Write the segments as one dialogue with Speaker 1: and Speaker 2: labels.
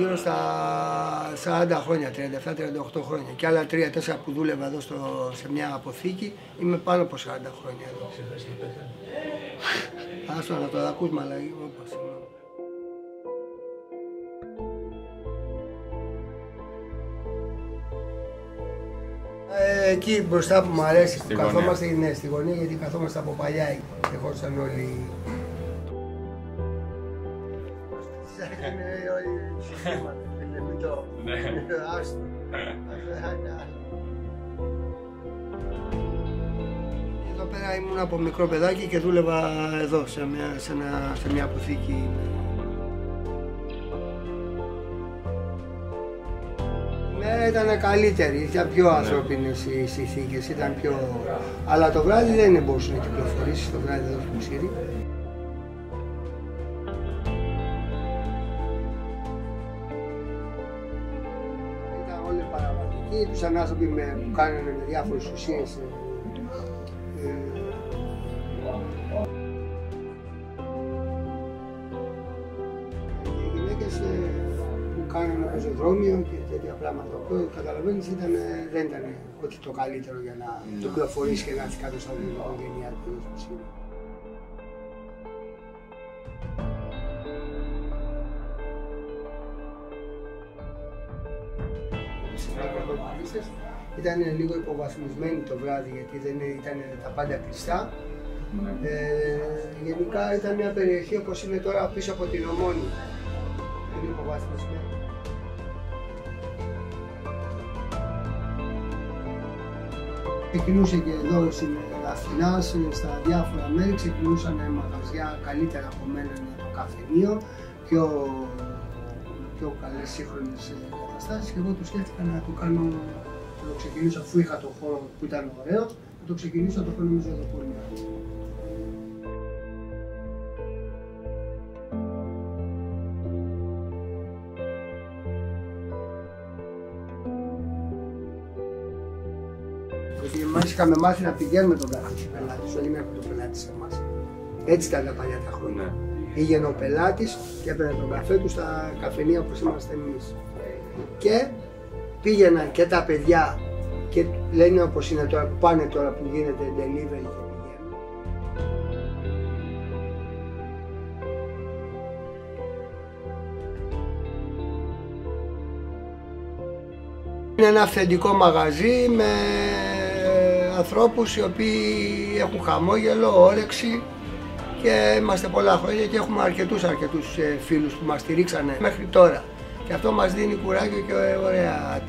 Speaker 1: γύρω στα 40 χρόνια, 37-38 χρόνια. Και άλλα 3-4 που δούλευα εδώ σε μια αποθήκη, είμαι πάνω από 40 χρόνια εδώ. Άστο να το ακούς, αλλά όπως. Εκεί μπροστά που μου αρέσει, που καθόμαστε, ναι, στη γωνία, γιατί καθόμαστε από παλιά και χώσαν όλοι. Είναι όλοι συστήματα, μην το... Άστο. Εδώ πέρα ήμουν από μικρό παιδάκι και δούλευα εδώ, σε μια αποθήκη. Ναι, ήταν καλύτερη, ήταν πιο ανθρώπινες οι συνθήκες, ήταν πιο... Αλλά το βράδυ δεν μπορούσε να κυκλοφορήσει, το βράδυ εδώ στο Μουσήρι. Ήταν όλοι παραγωγικοί, τους άνθρωποι που κάνανε με διάφορες ουσίες. Οι γυναίκες που κάνανε πεζοδρόμιο και τέτοια πράγματα. Καταλαβαίνεις, δεν ήταν ότι το καλύτερο για να κυκλοφορήσει και να έρθει κάποιος από την οικογένειά του. Ήταν λίγο υποβαθμισμένη το βράδυ, γιατί δεν ήταν τα πάντα κλειστά. Γενικά ήταν μια περιοχή όπως είναι τώρα πίσω από την Ομόνη. Είναι υποβαθμισμένη. Ξεκινούσε και εδώ στην Αθηνά, στα διάφορα μέρη, ξεκινούσαν μαγαζιά καλύτερα από μένα το καφενείο, πιο καλές σύγχρονες καταστάσεις, και εγώ το σκέφτηκα να το ξεκινήσω, αφού είχα το χώρο που ήταν ωραίο, να το ξεκινήσω να το κάνω με ζωοδοπολία. Γιατί εμάς είχαμε μάθει να πηγαίνουμε τον καφέ στους πελάτες, όλοι να έχουν τον πελάτη σε εμάς. Έτσι ήταν τα παλιά τα χρόνια. Ναι. Πήγαινε ο πελάτης και έπαιρνε τον καφέ του στα καφενεία όπως είμαστε εμείς. Και πήγαιναν και τα παιδιά και λένε όπως είναι τώρα, που πάνε τώρα που γίνεται delivery και πηγαίνουν. Είναι ένα αυθεντικό μαγαζί με ανθρώπους οι οποίοι έχουν χαμόγελο, όρεξη, και είμαστε πολλά χρόνια και έχουμε αρκετούς φίλους που μας στηρίξανε μέχρι τώρα. Και αυτό μας δίνει κουράγιο και ωραία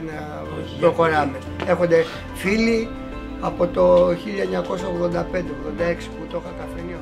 Speaker 1: να προχωράμε. Έχονται φίλοι από το 1985-86 που το είχα καφενείο.